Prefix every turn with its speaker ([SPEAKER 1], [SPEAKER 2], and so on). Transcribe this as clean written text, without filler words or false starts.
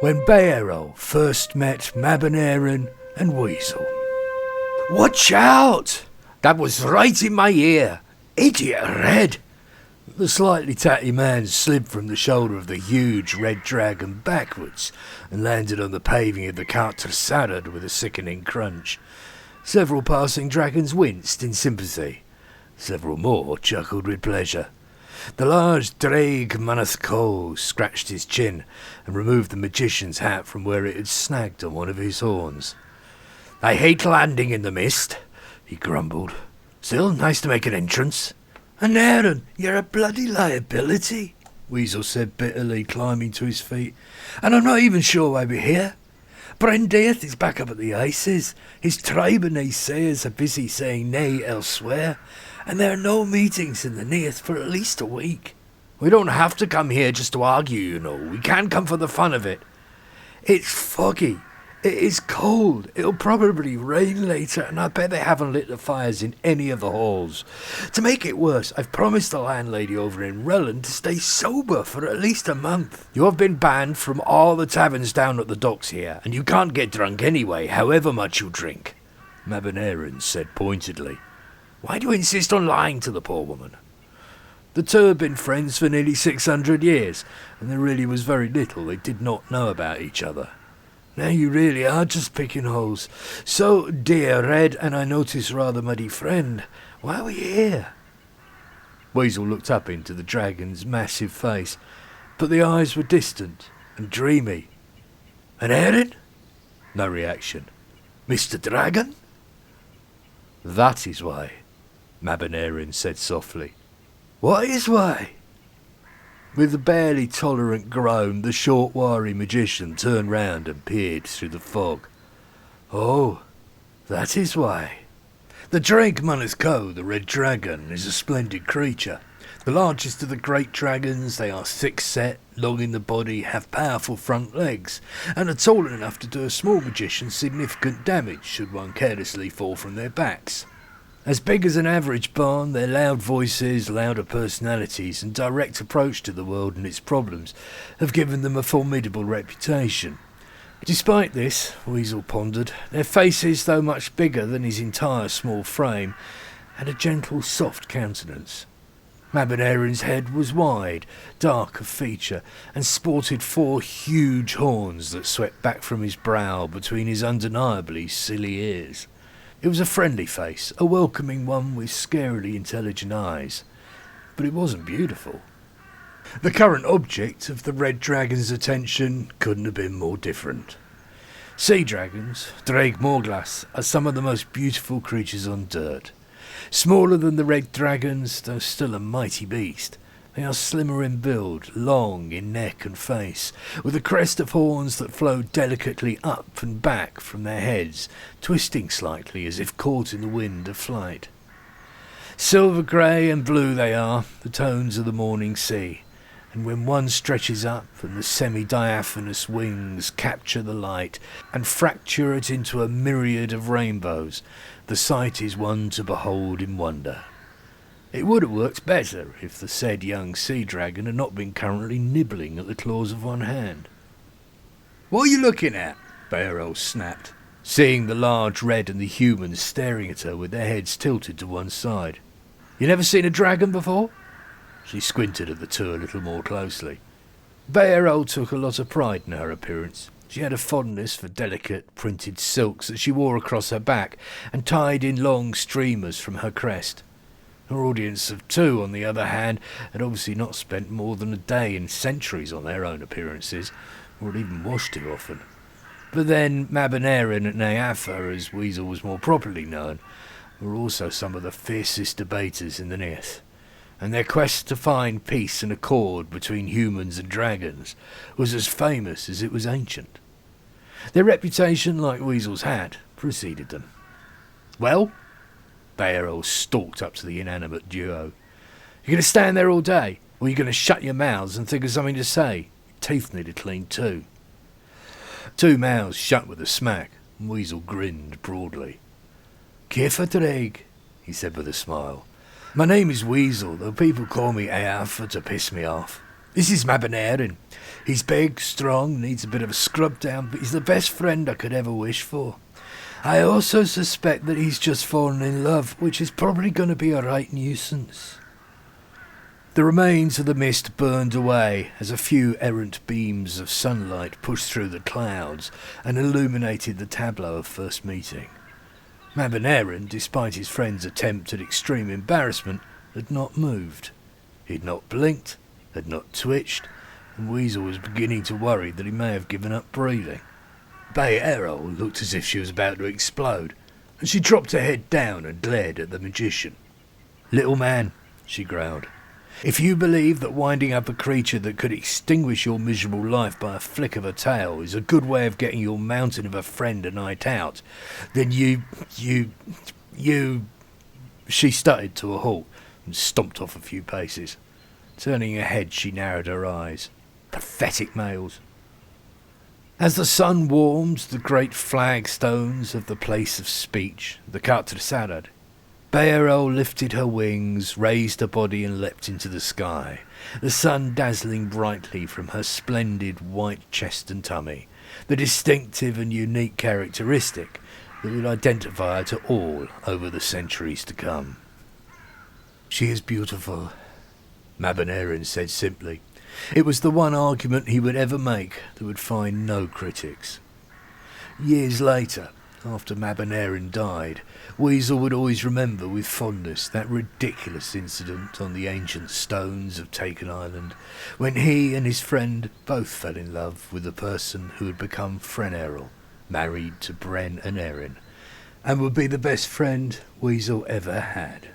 [SPEAKER 1] when Be-Eirol first met Mab-Aneirin and Weasel. "Watch out! That was right in my ear! Idiot red!" The slightly tatty man slid from the shoulder of the huge red dragon backwards and landed on the paving of the Carter with a sickening crunch. Several passing dragons winced in sympathy. Several more chuckled with pleasure. The large Draig Manasco scratched his chin and removed the magician's hat from where it had snagged on one of his horns. "I hate landing in the mist," he grumbled. "Still, nice to make an entrance." "Aneirin, you're a bloody liability," Weasel said bitterly, climbing to his feet. "And I'm not even sure why we're here. Brendaith is back up at the Ices. His tribe and naysayers are busy saying nay elsewhere, and there are no meetings in the Neath for at least a week. We don't have to come here just to argue, you know. We can come for the fun of it. It's foggy. It is cold. It'll probably rain later, and I bet they haven't lit the fires in any of the halls. To make it worse, I've promised the landlady over in Relland to stay sober for at least a month. You have been banned from all the taverns down at the docks here, and you can't get drunk anyway, however much you drink," Mab-Aneirin said pointedly. "Why do you insist on lying to the poor woman?" The two had been friends for nearly 600 years, and there really was very little they did not know about each other. "Now you really are just picking holes. So, dear Red, and I notice rather muddy friend, why are we here?" Weasel looked up into the dragon's massive face, but the eyes were distant and dreamy. "Aneirin?" No reaction. "Mr. Dragon?" "That is why," Mab-Aneirin said softly. "What is why?" With a barely tolerant groan, the short, wiry magician turned round and peered through the fog. "Oh, that is why. The Draig Manasco, the red dragon, is a splendid creature. The largest of the great dragons, they are thick-set, long in the body, have powerful front legs, and are tall enough to do a small magician significant damage should one carelessly fall from their backs. As big as an average barn, their loud voices, louder personalities, and direct approach to the world and its problems have given them a formidable reputation. Despite this, Weasel pondered, their faces, though much bigger than his entire small frame, had a gentle, soft countenance. Mab-Aneirin's head was wide, dark of feature, and sported 4 huge horns that swept back from his brow between his undeniably silly ears. It was a friendly face, a welcoming one with scarily intelligent eyes, but it wasn't beautiful. The current object of the red dragon's attention couldn't have been more different. Sea dragons, Draig Morglas, are some of the most beautiful creatures on dirt. Smaller than the red dragons, though still a mighty beast, they are slimmer in build, long in neck and face, with a crest of horns that flow delicately up and back from their heads, twisting slightly as if caught in the wind of flight. Silver grey and blue they are, the tones of the morning sea, and when one stretches up and the semi-diaphanous wings capture the light and fracture it into a myriad of rainbows, the sight is one to behold in wonder. It would have worked better if the said young sea dragon had not been currently nibbling at the claws of one hand. "What are you looking at?" Be-Eirol snapped, seeing the large red and the humans staring at her with their heads tilted to one side. "You never seen a dragon before?" She squinted at the two a little more closely. Be-Eirol took a lot of pride in her appearance. She had a fondness for delicate printed silks that she wore across her back and tied in long streamers from her crest. Her audience of 2, on the other hand, had obviously not spent more than a day in centuries on their own appearances, or had even washed too often. But then Mab-Aneirin and Neafa, as Weasel was more properly known, were also some of the fiercest debaters in the Neath, and their quest to find peace and accord between humans and dragons was as famous as it was ancient. Their reputation, like Weasel's had, preceded them. "Well?" Be-Eirol stalked up to the inanimate duo. "You going to stand there all day, or are you going to shut your mouths and think of something to say? Your teeth need a clean too." 2 mouths shut with a smack, and Weasel grinned broadly. "Kiffa Draig," he said with a smile. "My name is Weasel, though people call me Eafa to piss me off. This is Mab-Aneirin. He's big, strong, needs a bit of a scrub down, but he's the best friend I could ever wish for. I also suspect that he's just fallen in love, which is probably going to be a right nuisance. The remains of the mist burned away as a few errant beams of sunlight pushed through the clouds and illuminated the tableau of first meeting. Mab-Aneirin, despite his friend's attempt at extreme embarrassment, had not moved. He had not blinked, had not twitched, and Weasel was beginning to worry that he may have given up breathing. Be-Eirol looked as if she was about to explode, and she dropped her head down and glared at the magician. "Little man," she growled, "if you believe that winding up a creature that could extinguish your miserable life by a flick of a tail is a good way of getting your mountain of a friend a night out, then you... She stuttered to a halt and stomped off a few paces. Turning her head, she narrowed her eyes. Pathetic males. As the sun warmed the great flagstones of the place of speech, the Sarad, Be-Eirol lifted her wings, raised her body and leapt into the sky, the sun dazzling brightly from her splendid white chest and tummy, the distinctive and unique characteristic that would identify her to all over the centuries to come. "She is beautiful," Mab-Aneirin said simply. It was the one argument he would ever make that would find no critics. Years later, after Mab-Aneirin died, Weasel would always remember with fondness that ridiculous incident on the ancient stones of Taken Island, when he and his friend both fell in love with the person who had become Be-Eirol, married to Be-Aneirin, and would be the best friend Weasel ever had.